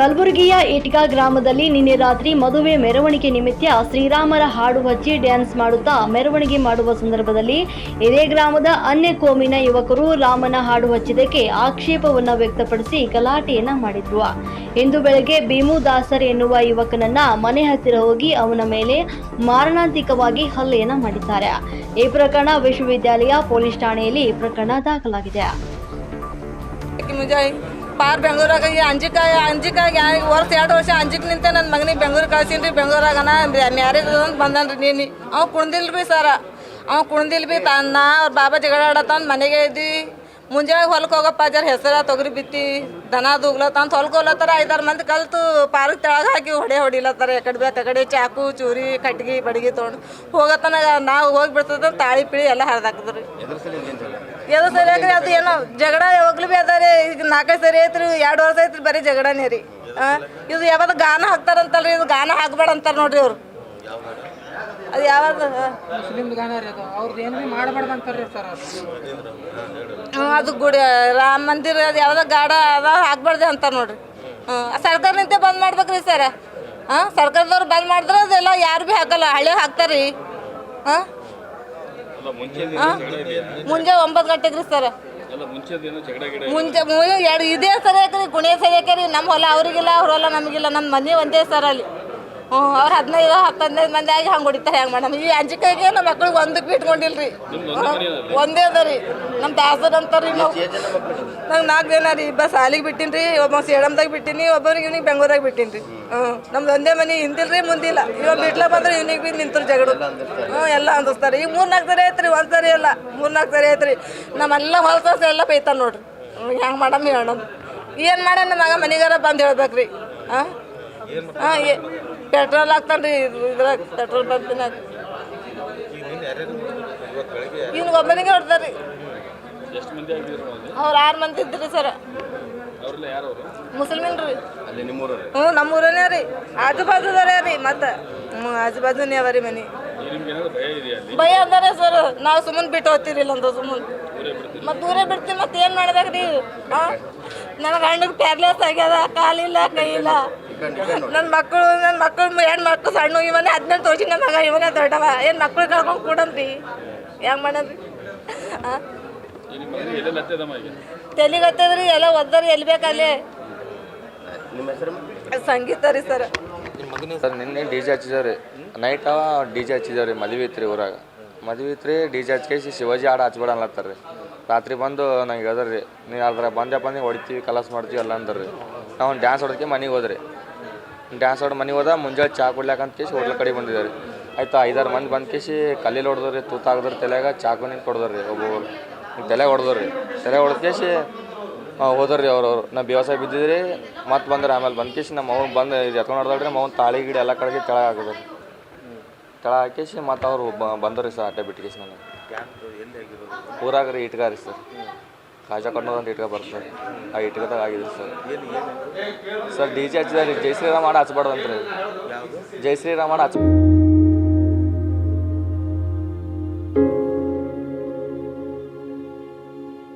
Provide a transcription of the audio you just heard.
ಕಲಬುರಗಿಯ ಇಟ್ಕಾ ಗ್ರಾಮದಲ್ಲಿ ನಿನ್ನೆ ರಾತ್ರಿ ಮದುವೆ ಮೆರವಣಿಗೆ ನಿಮಿತ್ತ ಶ್ರೀರಾಮರ ಹಾಡು ಹಚ್ಚಿ ಡ್ಯಾನ್ಸ್ ಮಾಡುತ್ತಾ ಮೆರವಣಿಗೆ ಮಾಡುವ ಸಂದರ್ಭದಲ್ಲಿ ಇದೇ ಗ್ರಾಮದ ಅನ್ಯ ಕೋಮಿನ ಯುವಕರು ರಾಮನ ಹಾಡು ಹಚ್ಚಿದ್ದಕ್ಕೆ ಆಕ್ಷೇಪವನ್ನು ವ್ಯಕ್ತಪಡಿಸಿ ಗಲಾಟೆಯನ್ನ ಮಾಡಿದ್ರು. ಇಂದು ಬೆಳಗ್ಗೆ ಭೀಮು ದಾಸರ್ ಎನ್ನುವ ಯುವಕನನ್ನ ಮನೆ ಹತ್ತಿರ ಹೋಗಿ ಅವನ ಮೇಲೆ ಮಾರಣಾಂತಿಕವಾಗಿ ಹಲ್ಲೆಯನ್ನ ಮಾಡಿದ್ದಾರೆ. ಈ ಪ್ರಕರಣ ವಿಶ್ವವಿದ್ಯಾಲಯ ಪೊಲೀಸ್ ಠಾಣೆಯಲ್ಲಿ ಪ್ರಕರಣ ದಾಖಲಾಗಿದೆ. ಪಾರ್ ಬೆಂಗಳೂರಾಗ ಅಂಜಿಕ ವರ್ಷ 2 ವರ್ಷ ಅಂಜಿಕ್ ನಿಂತೆ ನನ್ನ ಮಗನಿಗೆ ಬೆಂಗಳೂರು ಕಳ್ಸೀನಿ ರೀ. ಬೆಂಗಳೂರಾಗನ ಮ್ಯಾರೇಜ್ ಅಂತ ಬಂದನ್ರಿ. ನೀನು ಅವ್ ಕುಣ್ದಿಲ್ರಿ ಸರ, ಅವ್ ಕುಣ್ದಿಲ್ ತನ್ನ ಅವ್ರ ಬಾಬಾ ಜಗಳ ಆಡತ್ತಂದು ಮನೆಗೆ ಇದ್ವಿ. ಮುಂಜಾನೆ ಹೊಲಕ್ಕೆ ಹೋಗಪ್ಪ ಜರ ಹೆಸರ ತೊಗರಿ ಬಿತ್ತಿ ದನ ದೂಗ್ಲತ್ತಂತ ಹೊಲಕ್ಕೆ ಹೋಗ್ಲತ್ತಾರ. 5-6 ಮಂದಿ ಕಲ್ತು ಪಾರ್ಕ್ ತೆಳಗೆ ಹಾಕಿ ಹೊಡಿಲತ್ತಾರ. ಎಕಡೆ ಬೇಕು ಕಡೆ ಚಾಕು ಚೂರಿ ಕಟ್ಗಿ ಬಡಗಿ ತೊಗೊಂಡು ಹೋಗತ್ತನ ನಾವು ಹೋಗಿ ಬಿಡ್ತದ ತಾಳಿ ಪಿಳಿ ಎಲ್ಲ ಹರಿದಾಕಿದ್ರಿ. ಎದು ಸರಿ ಯಾಕ್ರಿ ಅದು ಏನೋ ಜಗಳ ಯಾವಾಗ್ಲೂ ಭೀ ಅದ ರೀ. ಈಗ 4 ಸರಿ ಐತ್ರಿ, 2 ವರ್ಷ ಐತ್ರಿ, ಬರೀ ಜಗಳನೇ ರೀ. ಇದು ಯಾವ್ದು ಗಾನ ಹಾಕ್ತಾರಂತಲ್ರಿ, ಇದು ಗಾನ ಹಾಕ್ಬೇಡ ಅಂತಾರೆ ನೋಡ್ರಿ ಅವ್ರು. ಅದು ಯಾವ್ದು ಅದು ಗುಡಿ ರಾಮ ಮಂದಿರ ಅದು ಯಾವ್ದು ಗಾಡ ಅದ ಹಾಕ್ಬಾರ್ದು ಅಂತಾರೆ ನೋಡ್ರಿ. ಸರ್ಕಾರ ನಿಂತೆ ಬಂದ್ ಮಾಡ್ಬೇಕ್ರಿ ಸರ. ಸರ್ಕಾರದವ್ರು ಬಂದ್ ಮಾಡಿದ್ರೆ ಅದೆಲ್ಲ ಯಾರು ಭೀ ಹಾಕಲ್ಲ, ಹಳ್ಳಿ ಹಾಕ್ತಾರ್ರಿ. ಮುಂಜೆ 9 ಗಂಟೆಗೆ ರೀ ಸರ್. ಮುಂಚೆ ಇದೇ ಸರಿ ಯಾಕ್ರಿ, ಗುಣೆ ಸರಿ ಯಾಕ್ರಿ. ನಮ್ಮ ಹೊಲ ಅವ್ರಿಗಿಲ್ಲ, ಅವ್ರ ಹೊಲ ನಮಗಿಲ್ಲ, ನಮ್ಮ ಮನೆ ಒಂದೇ ಸರ್ ಅಲ್ಲಿ. ಅವ್ರು 15 ಮಂದಿ ಆಗಿ ಹಂಗೆ ಹೊಡಿತಾರೆ. ಹೆಂಗೆ ಮೇಡಮ್ ಈ ಅಂಜಿಕೆಗೆ ನಮ್ಮ ಮಕ್ಳಿಗೆ ಒಂದಕ್ಕೆ ಇಟ್ಕೊಂಡಿಲ್ರಿ. ಒಂದೇ ಅದ ರೀ ನಮ್ಮ ದಾಸರ್ ಅಂತಾರ್ರಿ. ನಂಗೆ 4 ಜನ ರೀ. ಇಬ್ಬ ಸಾಲಿಗೆ ಬಿಟ್ಟಿನಿ ರೀ, ಒಬ್ಬ ಸೇಡಮ್ದಾಗ ಬಿಟ್ಟಿನಿ, ಒಬ್ಬನಿಗೆ ಇವ್ನಿಗೆ ಬೆಂಗಳೂರಾಗ ಬಿಟ್ಟಿನಿ ರೀ. ನಮ್ದು ಒಂದೇ ಮನೆ, ಹಿಂದಿಲ್ರಿ ಮುಂದಿಲ್ಲ. ಇವಾಗ ಬಿಟ್ಲ ಬಂದ್ರೆ ಇವ್ನಿಗೆ ಭೀ ನಿಂತರು ಜಗಳ. ಎಲ್ಲ ಅಂದಿಸ್ತಾರೆ. ಈಗ 3-4 ಸರಿ ಐತ್ರಿ, 1 ಸರಿ ಅಲ್ಲ 3-4 ಸರಿ ಐತ್ರಿ. ನಮ್ಮೆಲ್ಲ ಹೊಲಸಾಸ ಎಲ್ಲ ಬೈತಾನೆ ನೋಡ್ರಿ. ಹೆಂಗೆ ಮಾಡಮ್ ಹೇಳೋದು, ಏನು ಮಾಡ್ಯಾನ ನಮ್ಮ ಮಗ ಮನೆಗಾರ ಬಂದು ಹೇಳ್ಬೇಕ್ರಿ. ಪೆಟ್ರೋಲ್ ಹಾಕ್ತಾನೆ ರೀ ಇದ್ರಾಗ, ಪೆಟ್ರೋಲ್ ಬಂಪಿನಾಗ. ಇನ್ನು ಒಬ್ಬನಿಗೆ ಹೊಡ್ತಾರೆ ರೀ. ಅವ್ರು 6 ಮಂದಿ ಇದ್ರಿ ಸರ್. ಮುಸ್ಲಿಮಿನ್ ರೀ. ನಮ್ಮೂರನೇ ರೀ. ಆಜು ಬಾಜುದಾರೆ ರೀ. ಮತ್ತೆ ಆಜು ಬಾಜುನೇ ಅವ ರೀ ಮನೆ. ಭಯ ಅಂದಾರೆ ಸರ್. ನಾವು ಸುಮ್ಮನೆ ಬಿಟ್ಟು ಹೋಗ್ತಿರಿಲ್ಲ ಅಂತ ಸುಮ್ಮನೆ ಮತ್ತೆ ದೂರೇ ಬಿಡ್ತೀವಿ. ಮತ್ತೆ ಏನು ಮಾಡ್ಬೇಕ್ರಿ? ನನ್ನ ಗಂಡಿಗೆ ಪ್ಯಾರ್ಲೆಸ್ ಆಗ್ಯದ, ಕಾಲಿಲ್ಲ ಕೈ ಇಲ್ಲ. ನನ್ನ ಮಕ್ಕಳು ಹೆಣ್ಮಕ್ಳು ಸಣ್ಣ. ಇವನೇ 18 ವರ್ಷ ನಮ್ಮ ಮಗ, ಇವನೇ ದೊಡ್ಡವ. ಏನು ಮಕ್ಳು ಕಳ್ಕೊಂಡು ಕೂಡನ್ರಿ, ಹೆಂಗೆ ಮಾಡನ್ರಿ? ತೆಲಿಗತ್ತದ್ರಿ, ಎಲ್ಲ ಒದ್ದರಿ ಎಲ್ಲಿ ಬೇಕಲ್ಲಿ. ಸಂಗೀತ ರೀ ಸರ್. ಸರ್ ನಿನ್ನೆ DJ ಹಚ್ಚಿದಾರೆ, ನೈಟ್ DJ ಹಚ್ಚಿದಾರೆ. ಮದುವೆ ಐತ್ರಿ ಊರಾಗ, ಮದುವೆ ಐತ್ರಿ. DJ ಹಚ್ಕೇಸಿ ಶಿವಾಜಿ ಹಾಡು ಹಚ್ಬೇಡ ಅನ್ಲತ್ತಾರ ರೀ. ರಾತ್ರಿ ಬಂದು ನಂಗೆ ಹೇಳ್ದಾರ್ರಿ, ನೀವು ಅದ್ರ ಬಂದಪ್ಪ ನೀವು ಹೊಡಿತೀವಿ, ಕಲಾಸ ಮಾಡ್ತೀವಿ ಎಲ್ಲ ಅಂದ್ರಿ. ನಾವು ಡ್ಯಾನ್ಸ್ ಹೊಡೋದಕ್ಕೆ ಮನೆಗೆ ಹೋದ್ರಿ. ಡ್ಯಾನ್ಸ್ ಹೊಡೆದು ಮನೆಗೆ ಹೋದ. ಮುಂಜಾನೆ ಚಾ ಕುಡ್ಲಾಕಂತ ಕೇಸಿ ಹೋಟ್ಲ ಕಡೆ ಬಂದಿದ್ದಾರೆ. ಆಯ್ತು 5-6 ಮಂದಿ ಬಂದು ಕೇಸಿ ಕಲ್ಲಲ್ಲಿ ಹೊಡೆದ್ರಿ, ತೂತಾಗದ್ರಿ ತಲೆಯಾಗ. ಚಾಕು ನಿಂಗೆ ಕೊಡ್ದ್ರಿ. ಒಬ್ಬೊಬ್ರು ತಲೆ ಹೊಡೆದ್ರಿ. ತಲೆ ಹೊಡೆದ ಕೇಸಿ ಹೋದ್ರಿ. ಅವ್ರು ನಾ ಬೇವಸಾಯ ಬಿದ್ದಿದ್ರಿ. ಮತ್ತೆ ಬಂದ್ರೆ ಆಮೇಲೆ ಬಂದು ಕೇಸಿ ನಮ್ಮ ಅವ್ನು ಬಂದು ಎತ್ಕೊಂಡು ಹೊಡೆದ್ರಿ. ನಮ್ಮ ಅವ್ನು ತಾಳಿ ಗಿಡಿ ಎಲ್ಲ ಕಡೆಗೆ ತೆಳಗೆ ಹಾಕಿದ್ರಿ. ತೆಳಗೆ ಹಾಕೇಸಿ ಮತ್ತು ಅವ್ರು ಬಂದ್ರಿ ಸರ್. ಅಟ್ಟೆ ಬಿಟ್ಟು ಕೇಸಿ ನನಗೆ ಊರಾಗ ರೀ ಇಟ್ಕಾ ರೀ ಸರ್. ಕಾಜಾ ಕಣ್ಣೂರು ಅಂತ ಇಟ್ಕಾ ಬರ್ತಾರೆ. ಆ ಇಟ್ಕದಾಗ ಆಗಿದೆ ಸರ್. Sir DJ ಹಚ್ಚಿದಾರೆ. ಜೈ ಶ್ರೀರಾಮ್ ಹಾಡು ಹಚ್ಬಾರ್ದಂತ್ರಿ. ಜೈ ಶ್ರೀರಾಮ್ ಹಾಡು ಹಚ್ಚ